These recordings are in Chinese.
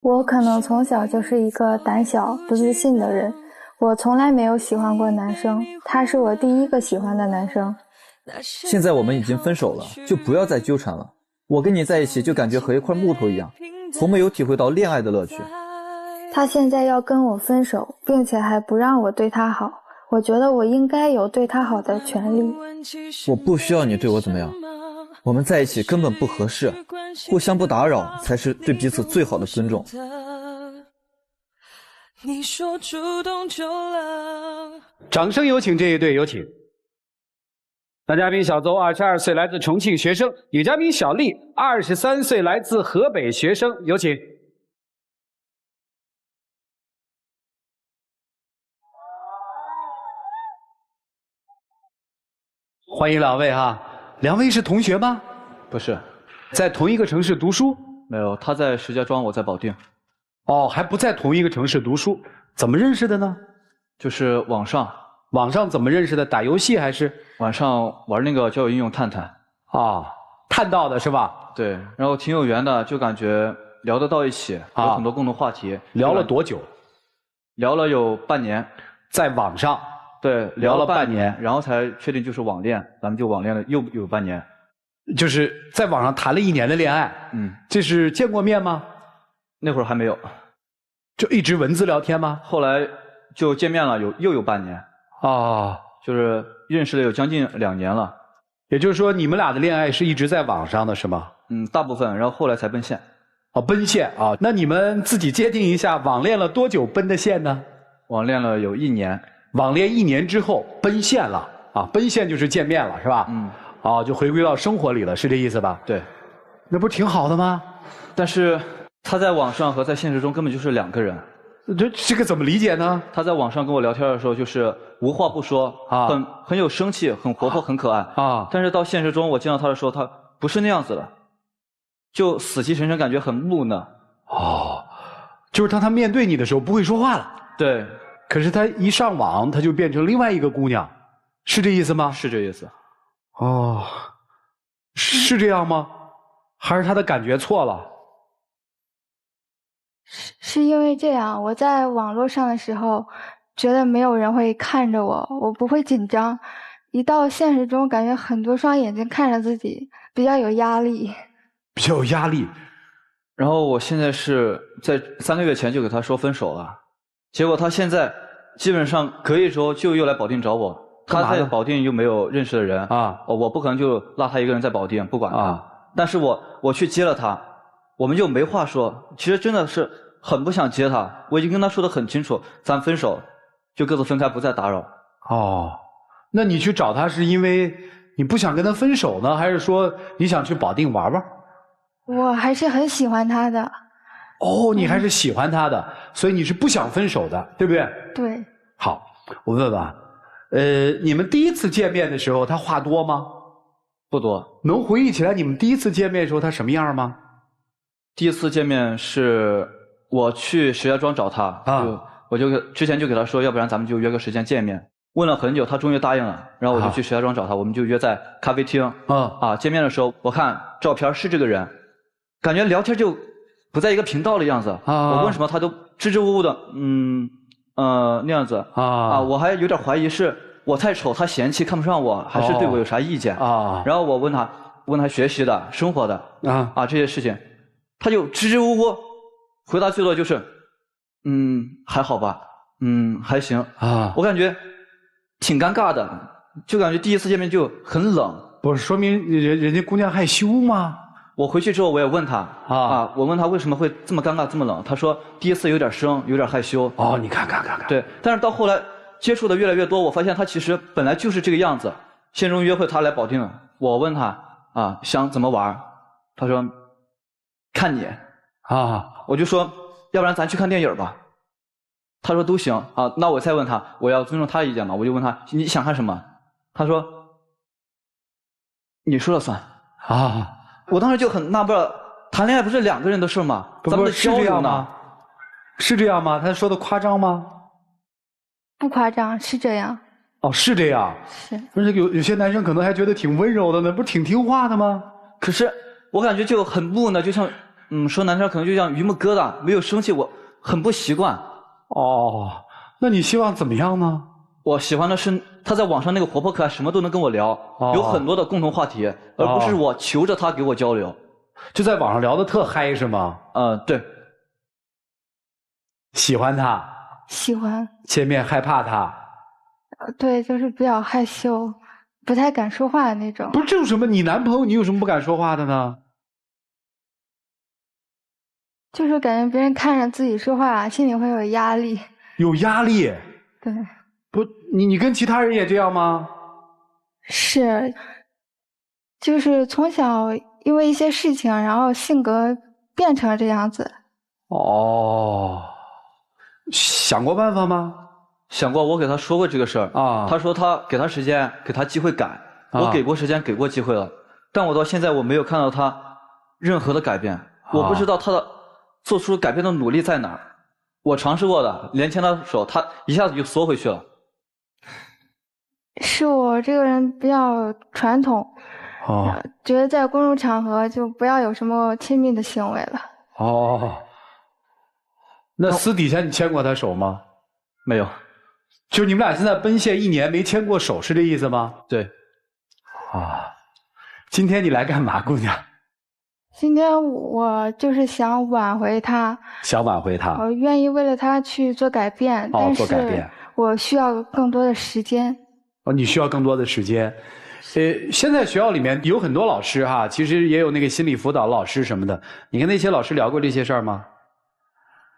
我可能从小就是一个胆小、不自信的人，我从来没有喜欢过男生，他是我第一个喜欢的男生。现在我们已经分手了，就不要再纠缠了。我跟你在一起就感觉和一块木头一样，从没有体会到恋爱的乐趣。他现在要跟我分手，并且还不让我对他好，我觉得我应该有对他好的权利。我不需要你对我怎么样，我们在一起根本不合适，互相不打扰才是对彼此最好的尊重。你说主动就了。掌声有请这一对，有请。男嘉宾小邹22岁，来自重庆学生；女嘉宾小丽23岁，来自河北学生，有请。欢迎两位哈，两位是同学吗？不是，在同一个城市读书？没有，他在石家庄，我在保定。哦，还不在同一个城市读书，怎么认识的呢？就是网上。网上怎么认识的？打游戏还是？晚上玩那个交友应用探探。啊，探到的是吧？对，然后挺有缘的，就感觉聊得到一起，有很多共同话题。聊了多久？聊了有半年。在网上？对，聊了半年，然后才确定就是网恋，咱们就网恋了又有半年。就是在网上谈了1年的恋爱。这是见过面吗？那会儿还没有。就一直文字聊天吗？后来就见面了，又有半年。就是认识了有将近2年了。也就是说你们俩的恋爱是一直在网上的是吗？大部分，然后后来才奔现。哦，奔现啊，那你们自己界定一下，网恋了多久奔的现呢？网恋了有1年。网恋1年之后奔现了啊，奔现就是见面了是吧？就回归到生活里了，是这意思吧？对。那不挺好的吗？但是他在网上和在现实中根本就是2个人。这个怎么理解呢？他在网上跟我聊天的时候就是无话不说，很有生气，很活泼，很可爱但是到现实中我见到他的时候，他不是那样子的，就死气沉沉，感觉很木讷。就是当他面对你的时候不会说话了。对。可是他一上网，他就变成另外一个姑娘，是这意思吗？是这意思。是这样吗？还是他的感觉错了？是因为这样，我在网络上的时候，觉得没有人会看着我，我不会紧张。一到现实中，感觉很多双眼睛看着自己，比较有压力。比较有压力。然后我现在是在3个月前就给他说分手了。结果他现在基本上隔一周就又来保定找我，他在保定又没有认识的人我不可能就落他一个人在保定不管他但是我去接了他，我们就没话说，其实真的是很不想接他，我已经跟他说得很清楚，咱分手，就各自分开，不再打扰。那你去找他是因为你不想跟他分手呢，还是说你想去保定玩玩？我还是很喜欢他的。你还是喜欢他的，所以你是不想分手的，对不对？对。好，我问问你们第一次见面的时候他话多吗？不多。能回忆起来你们第一次见面的时候他什么样吗？第一次见面是我去石家庄找他我就之前就给他说，要不然咱们就约个时间见面，问了很久他终于答应了，然后我就去石家庄找他，我们就约在咖啡厅见面的时候我看照片是这个人，感觉聊天就不在一个频道的样子我问什么他都支支吾吾的那样子我还有点怀疑是我太丑他嫌弃看不上我，还是对我有啥意见然后我问他学习的生活的这些事情，他就支支吾吾回答最多就是还好吧还行我感觉挺尴尬的，就感觉第一次见面就很冷。不是说明人家姑娘害羞吗？我回去之后我也问他我问他为什么会这么尴尬这么冷，他说第一次有点生有点害羞你看对，但是到后来接触的越来越多，我发现他其实本来就是这个样子。现实中约会他来保定了，我问他想怎么玩，他说看你我就说要不然咱去看电影吧，他说都行那我再问他，我要尊重他的意见嘛，我就问他你想看什么，他说你说了算我当时就很纳闷，谈恋爱不是2个人的事吗？咱们的交流呢？是这样吗？他说的夸张吗？不夸张，是这样。是这样。是。而且有些男生可能还觉得挺温柔的呢，不是挺听话的吗？可是我感觉就很木讷，就像说难听可能就像榆木疙瘩，没有生气，我很不习惯。哦，那你希望怎么样呢？我喜欢的是他在网上那个活泼可爱，什么都能跟我聊，有很多的共同话题，而不是我求着他给我交流。就在网上聊得特嗨是吗？对。喜欢他？喜欢。见面害怕他？对，就是比较害羞，不太敢说话的那种。不是，这有什么？你男朋友你有什么不敢说话的呢？就是感觉别人看着自己说话，心里会有压力。有压力？对。不，你跟其他人也这样吗？是，就是从小因为一些事情，然后性格变成了这样子。哦，想过办法吗？想过，我给他说过这个事儿啊。他说他给他时间，给他机会改。我给过时间，给过机会了，但我到现在我没有看到他任何的改变。我不知道他的做出改变的努力在哪儿。我尝试过的，连牵他的手，他一下子就缩回去了。是我这个人比较传统，觉得在公众场合就不要有什么亲密的行为了。哦，那私底下你牵过他手吗？没有。就你们俩现在奔现1年没牵过手，是这意思吗？对。啊，今天你来干嘛，姑娘？今天我就是想挽回他。想挽回他？我愿意为了他去做改变，但是我需要更多的时间。你需要更多的时间。现在学校里面有很多老师哈，其实也有那个心理辅导老师什么的。你跟那些老师聊过这些事儿吗？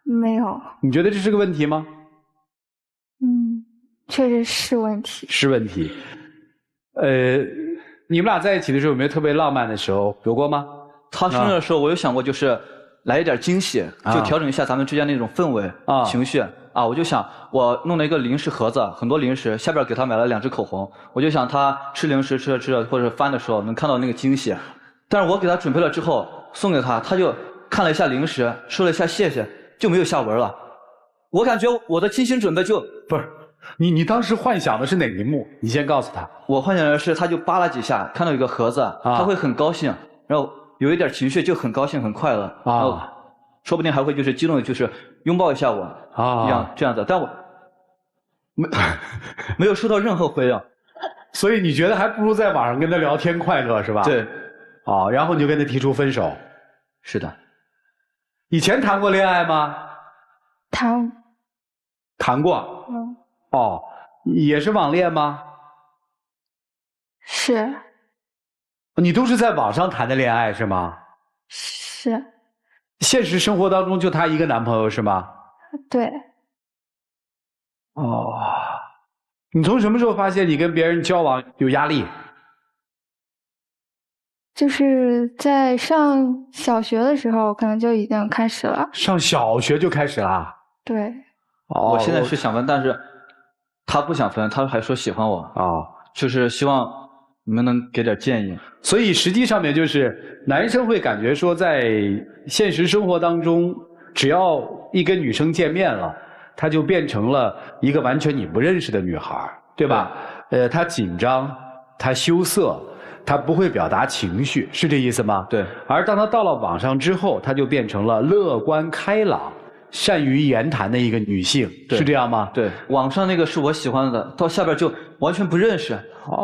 没有。你觉得这是个问题吗？确实是问题。是问题。你们俩在一起的时候有没有特别浪漫的时候？有过吗？他生日的时候，我有想过，就是来一点惊喜，就调整一下咱们之间那种氛围、情绪啊。我就想，我弄了一个零食盒子，很多零食，下边给他买了2支口红。我就想他吃零食吃着或者翻的时候能看到那个惊喜。但是我给他准备了之后送给他，他就看了一下零食，说了一下谢谢，就没有下文了。我感觉我的精心准备就不是。你当时幻想的是哪一幕？你先告诉他。我幻想的是，他就扒拉几下，看到一个盒子，他会很高兴，然后有一点情绪，就很高兴、很快乐，然后说不定还会就是激动的，就是拥抱一下我这样子。但我没有收到任何回应，所以你觉得还不如在网上跟他聊天快乐是吧？对。然后你就跟他提出分手。是的。以前谈过恋爱吗？谈过。也是网恋吗？是。你都是在网上谈的恋爱是吗？是。现实生活当中就他一个男朋友是吗？对。你从什么时候发现你跟别人交往有压力？就是在上小学的时候，可能就已经开始了。上小学就开始了？对。我现在是想分，但是他不想分，他还说喜欢我就是希望你们能给点建议。所以实际上面就是男生会感觉说，在现实生活当中，只要一跟女生见面了，他就变成了一个完全你不认识的女孩，对吧？他紧张，他羞涩，他不会表达情绪，是这意思吗？对。而当他到了网上之后，他就变成了乐观开朗、善于言谈的一个女性，是这样吗？对，网上那个是我喜欢的，到下边就完全不认识，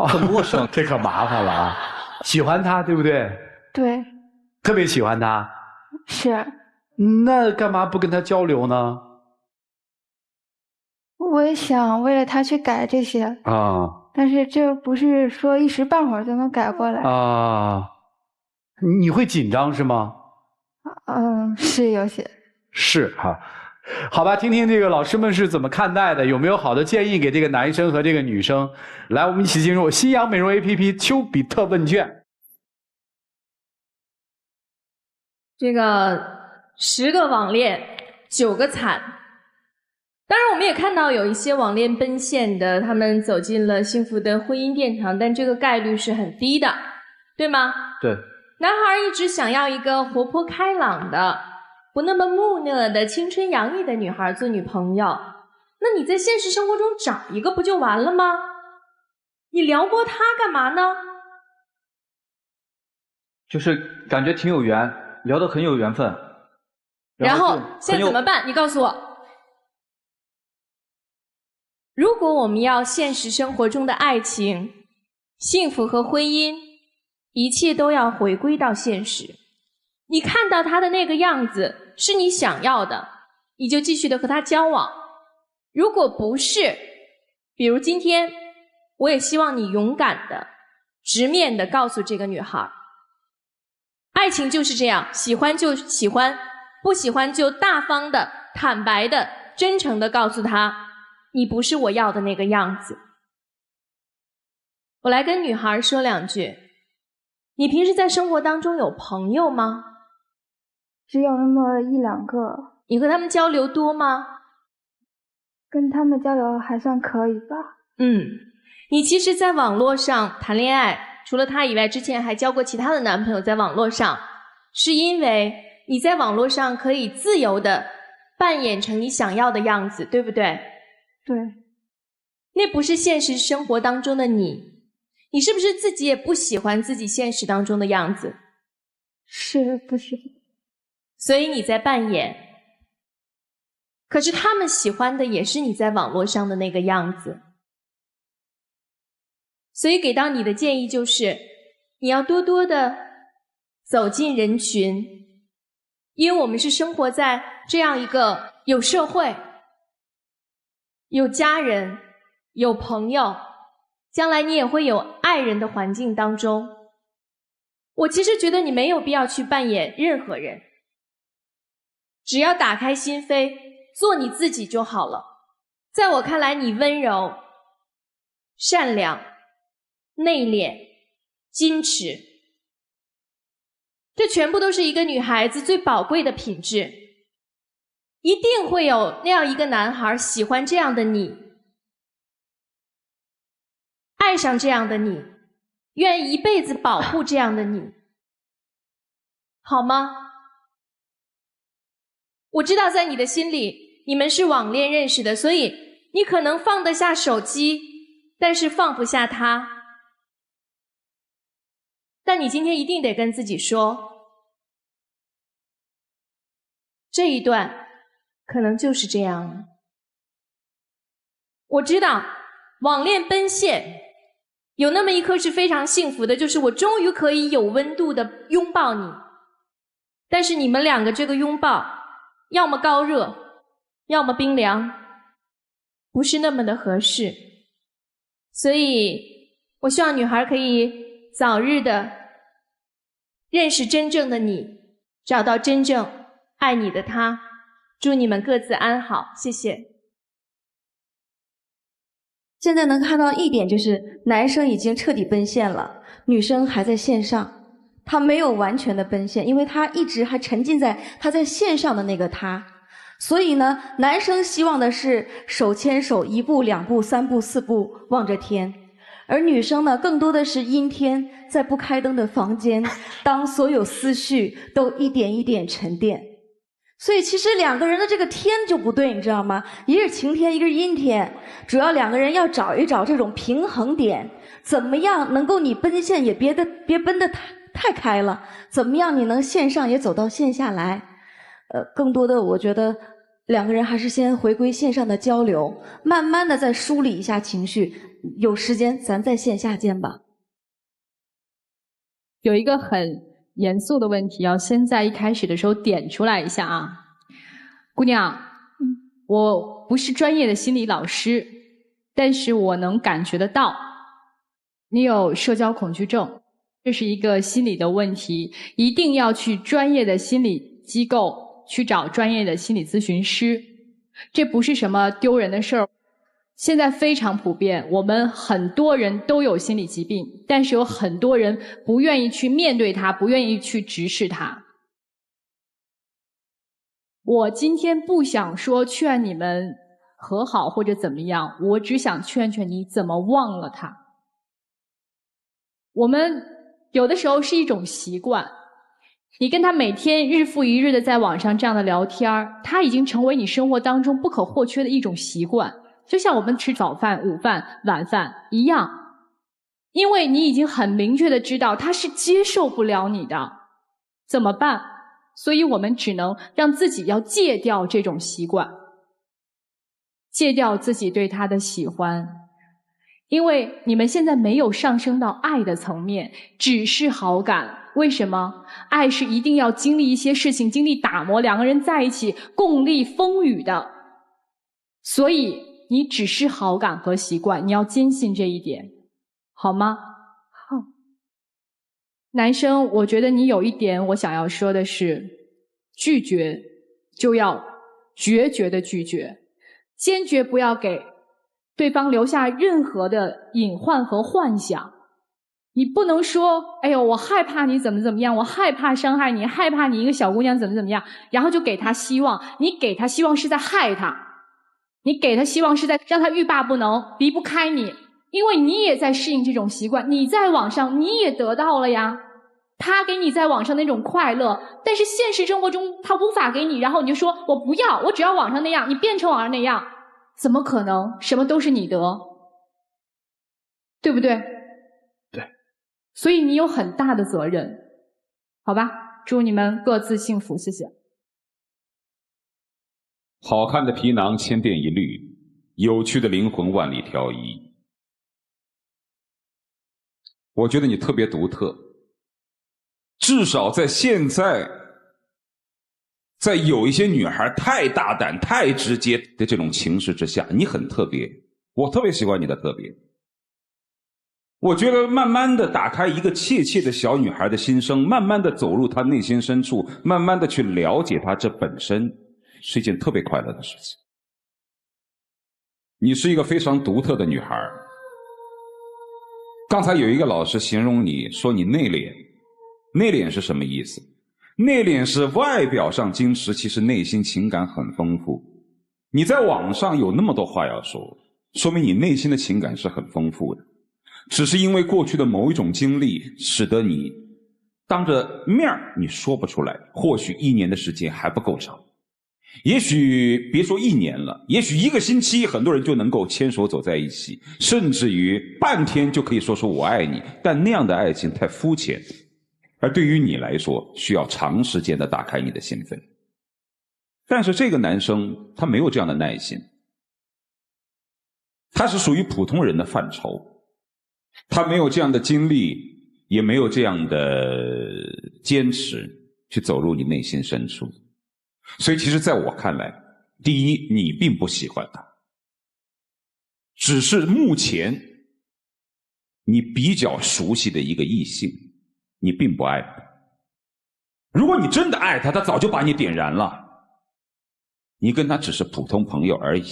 很陌生。这可麻烦了啊！喜欢他，对不对？对。特别喜欢他。是。那干嘛不跟他交流呢？我也想为了他去改这些但是这不是说一时半会儿就能改过来你会紧张是吗？是有些。是哈。好吧，听听这个老师们是怎么看待的，有没有好的建议给这个男生和这个女生？来，我们一起进入新阳美容 APP 丘比特问卷。这个10个网恋，9个惨。当然，我们也看到有一些网恋奔现的，他们走进了幸福的婚姻殿堂，但这个概率是很低的，对吗？对。男孩一直想要一个活泼开朗的、不那么木讷的、青春洋溢的女孩做女朋友，那你在现实生活中找一个不就完了吗？你撩拨她干嘛呢？就是感觉挺有缘聊得很有缘分。然后现在怎么办？你告诉我。如果我们要现实生活中的爱情、幸福和婚姻，一切都要回归到现实。你看到他的那个样子是你想要的，你就继续的和他交往。如果不是，比如今天，我也希望你勇敢的、直面的告诉这个女孩，爱情就是这样，喜欢就喜欢，不喜欢就大方的、坦白的、真诚的告诉她，你不是我要的那个样子。我来跟女孩说两句，你平时在生活当中有朋友吗？只有那么1、2个。你和他们交流多吗？跟他们交流还算可以吧。你其实在网络上谈恋爱，除了他以外，之前还交过其他的男朋友，在网络上，是因为你在网络上可以自由的扮演成你想要的样子，对不对？对。那不是现实生活当中的你，你是不是自己也不喜欢自己现实当中的样子？是，不喜欢。所以你在扮演。可是他们喜欢的也是你在网络上的那个样子。所以给到你的建议就是，你要多多的走进人群，因为我们是生活在这样一个有社会、有家人、有朋友，将来你也会有爱人的环境当中。我其实觉得你没有必要去扮演任何人，只要打开心扉，做你自己就好了。在我看来，你温柔、善良、内敛、矜持，这全部都是一个女孩子最宝贵的品质。一定会有那样一个男孩喜欢这样的你，爱上这样的你，愿意一辈子保护这样的你，好吗？我知道在你的心里，你们是网恋认识的，所以你可能放得下手机，但是放不下他。但你今天一定得跟自己说，这一段可能就是这样了。我知道网恋奔现有那么一刻是非常幸福的，就是我终于可以有温度的拥抱你。但是你们两个这个拥抱要么高热，要么冰凉，不是那么的合适。所以我希望女孩可以早日的认识真正的你，找到真正爱你的他。祝你们各自安好，谢谢。现在能看到一点，就是男生已经彻底奔现了，女生还在线上。他没有完全的奔现，因为他一直还沉浸在他在线上的那个他。所以呢，男生希望的是手牵手，1步2步3步4步望着天，而女生呢，更多的是阴天，在不开灯的房间，当所有思绪都一点一点沉淀。所以其实两个人的这个天就不对，你知道吗？一个是晴天，一个是阴天，主要两个人要找一找这种平衡点，怎么样能够你奔现也别奔得太开了，怎么样你能线上也走到线下来。更多的我觉得两个人还是先回归线上的交流，慢慢的再梳理一下情绪，有时间咱在线下见吧。有一个很严肃的问题要先在一开始的时候点出来一下啊，姑娘，我不是专业的心理老师，但是我能感觉得到你有社交恐惧症，这是一个心理的问题，一定要去专业的心理机构去找专业的心理咨询师，这不是什么丢人的事儿。现在非常普遍，我们很多人都有心理疾病，但是有很多人不愿意去面对它，不愿意去直视它。我今天不想说劝你们和好或者怎么样，我只想劝劝你怎么忘了它。我们有的时候是一种习惯，你跟他每天日复一日的在网上这样的聊天，它已经成为你生活当中不可或缺的一种习惯，就像我们吃早饭、午饭、晚饭一样，因为你已经很明确的知道他是接受不了你的，怎么办？所以我们只能让自己要戒掉这种习惯，戒掉自己对他的喜欢。因为你们现在没有上升到爱的层面，只是好感。为什么？爱是一定要经历一些事情，经历打磨，两个人在一起共历风雨的。所以你只是好感和习惯，你要坚信这一点，好吗？好。男生，我觉得你有一点我想要说的是，拒绝就要决绝的拒绝，坚决不要给对方留下任何的隐患和幻想。你不能说，哎呦，我害怕你怎么怎么样，我害怕伤害你，害怕你一个小姑娘怎么怎么样，然后就给她希望。你给她希望是在害她，你给她希望是在让她欲罢不能，离不开你。因为你也在适应这种习惯，你在网上你也得到了呀，他给你在网上那种快乐，但是现实生活中他无法给你，然后你就说我不要，我只要网上那样，你变成网上那样，怎么可能？什么都是你得，对不对？对。所以你有很大的责任，好吧？祝你们各自幸福，谢谢。好看的皮囊千篇一律，有趣的灵魂万里挑一。我觉得你特别独特，至少在现在，在有一些女孩太大胆太直接的这种情势之下，你很特别，我特别喜欢你的特别。我觉得慢慢的打开一个怯怯的小女孩的心声，慢慢的走入她内心深处，慢慢的去了解她，这本身是一件特别快乐的事情。你是一个非常独特的女孩。刚才有一个老师形容你说你内敛，内敛是什么意思？内敛是外表上矜持，其实内心情感很丰富。你在网上有那么多话要说，说明你内心的情感是很丰富的，只是因为过去的某一种经历，使得你当着面你说不出来。或许1年的时间还不够长，也许别说1年了，也许1个星期很多人就能够牵手走在一起，甚至于半天就可以说说我爱你，但那样的爱情太肤浅。而对于你来说，需要长时间的打开你的心扉。但是这个男生他没有这样的耐心，他是属于普通人的范畴，他没有这样的经历，也没有这样的坚持去走入你内心深处。所以其实在我看来，第一，你并不喜欢他，只是目前你比较熟悉的一个异性，你并不爱他。如果你真的爱他，他早就把你点燃了，你跟他只是普通朋友而已。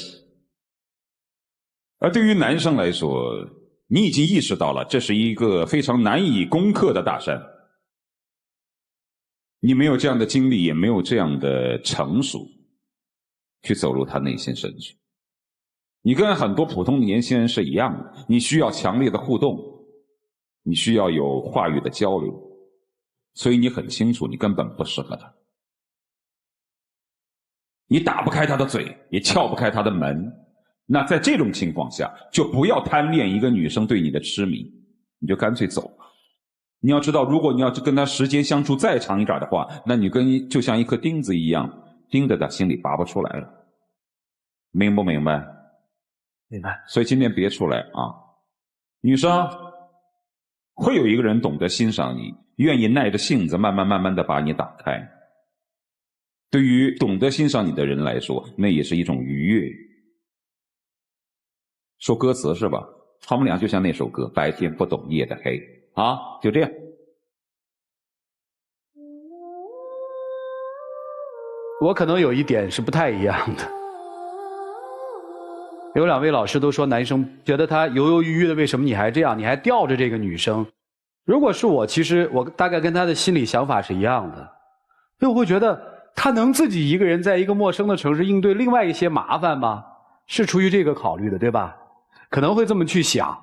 而对于男生来说，你已经意识到了这是一个非常难以攻克的大山，你没有这样的经历，也没有这样的成熟去走入他内心深处。你跟很多普通的年轻人是一样的，你需要强烈的互动，你需要有话语的交流，所以你很清楚你根本不适合他，你打不开他的嘴，也撬不开他的门。那在这种情况下，就不要贪恋一个女生对你的痴迷，你就干脆走吧。你要知道，如果你要跟他时间相处再长一点的话，那你就像一颗钉子一样钉在他心里拔不出来了。明不明白？明白。所以今天别出来啊！女生会有一个人懂得欣赏你，愿意耐着性子慢慢的把你打开。对于懂得欣赏你的人来说，那也是一种愉悦。说歌词是吧？他们俩就像那首歌，白天不懂夜的黑啊，就这样。我可能有一点是不太一样的。有2位老师都说男生觉得他犹犹豫豫的，为什么你还这样，你还吊着这个女生。如果是我，其实我大概跟他的心理想法是一样的，因为我会觉得他能自己一个人在一个陌生的城市应对另外一些麻烦吗？是出于这个考虑的，对吧？可能会这么去想，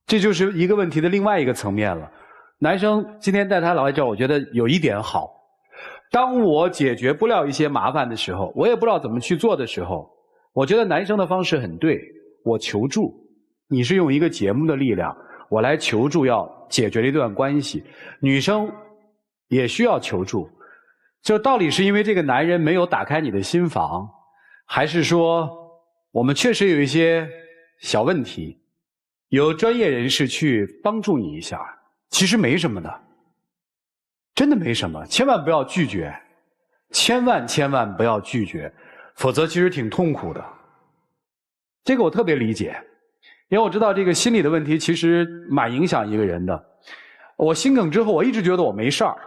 这就是一个问题的另外一个层面了。男生今天带他来这儿，我觉得有一点好，当我解决不了一些麻烦的时候，我也不知道怎么去做的时候，我觉得男生的方式很对，我求助。你是用一个节目的力量，我来求助，要解决这段关系。女生也需要求助。就到底是因为这个男人没有打开你的心房，还是说我们确实有一些小问题，有专业人士去帮助你一下，其实没什么的，真的没什么，千万不要拒绝，千万不要拒绝，否则其实挺痛苦的。这个我特别理解，因为我知道这个心理的问题其实蛮影响一个人的。我心梗之后，我一直觉得我没事儿，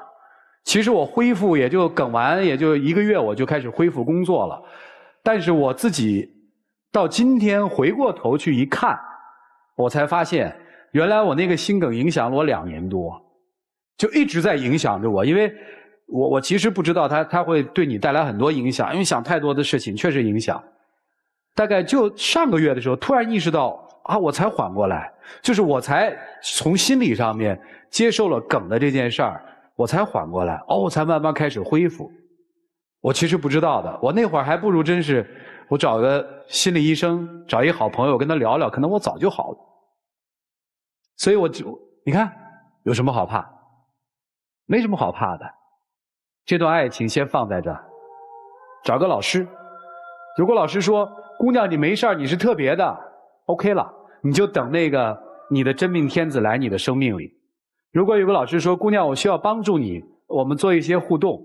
其实我恢复也就梗完也就1个月，我就开始恢复工作了。但是我自己到今天回过头去一看，我才发现原来我那个心梗影响了我2年多，就一直在影响着我。因为我其实不知道它会对你带来很多影响，因为想太多的事情确实影响。大概就上个月的时候突然意识到啊，我才缓过来，就是我才从心理上面接受了梗的这件事儿，我才缓过来，我才慢慢开始恢复。我其实不知道的，我那会儿还不如真是我找个心理医生，找一个好朋友跟他聊聊，可能我早就好了。所以你看有什么好怕？没什么好怕的。这段爱情先放在这儿，找个老师，如果老师说姑娘你没事儿，你是特别的 OK 了，你就等那个你的真命天子来你的生命里。如果有个老师说姑娘我需要帮助你，我们做一些互动，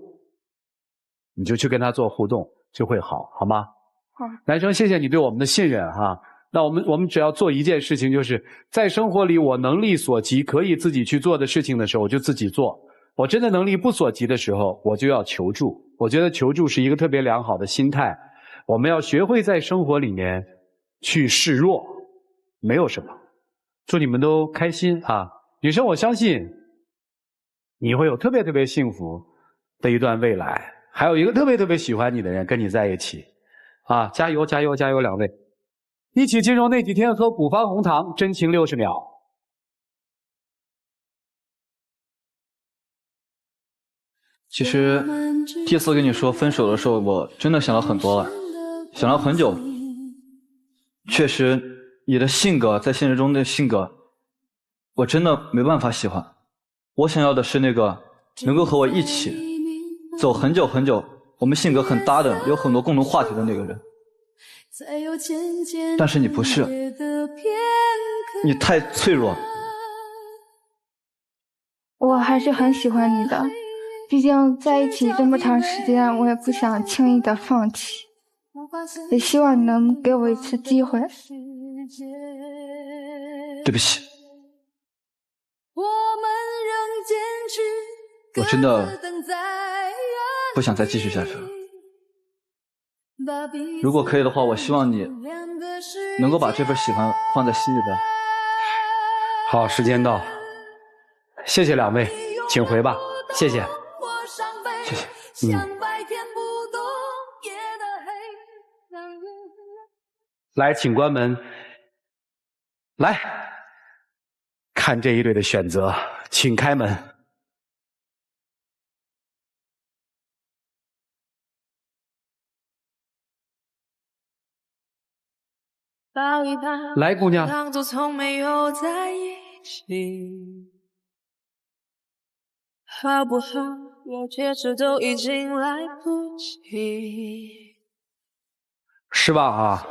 你就去跟他做互动，就会好，好吗？好。男生谢谢你对我们的信任哈。那我们只要做一件事情，就是在生活里我能力所及可以自己去做的事情的时候我就自己做，我真的能力不所及的时候我就要求助。我觉得求助是一个特别良好的心态，我们要学会在生活里面去示弱，没有什么。祝你们都开心啊！女生我相信你会有特别特别幸福的一段未来，还有一个特别特别喜欢你的人跟你在一起啊！加油加油加油2位，一起进入那几天喝古方红糖，真情60秒。其实第一次跟你说分手的时候，我真的想了很多了，想了很久。确实你的性格在现实中的性格我真的没办法喜欢，我想要的是那个能够和我一起走很久很久，我们性格很搭的，有很多共同话题的那个人。但是你不是，你太脆弱。我还是很喜欢你的，毕竟在一起这么长时间，我也不想轻易的放弃，也希望你能给我一次机会。对不起，我真的不想再继续下去了。如果可以的话，我希望你能够把这份喜欢放在心里边。好，时间到，谢谢2位，请回吧，谢谢，谢谢。来，请关门。来，看这一对的选择，请开门。来，姑娘。当作从没有在一起，好不好？我解释都已经来不及。失望啊！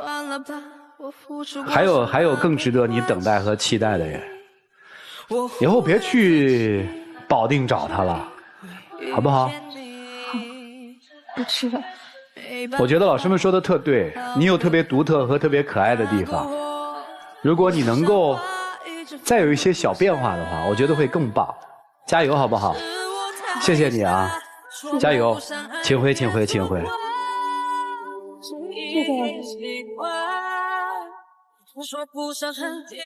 还有更值得你等待和期待的人，以后别去保定找他了，好不好？好，不去了。我觉得老师们说的特对，你有特别独特和特别可爱的地方，如果你能够再有一些小变化的话，我觉得会更棒。加油好不好？谢谢你啊，加油，请回请回请回。谢谢。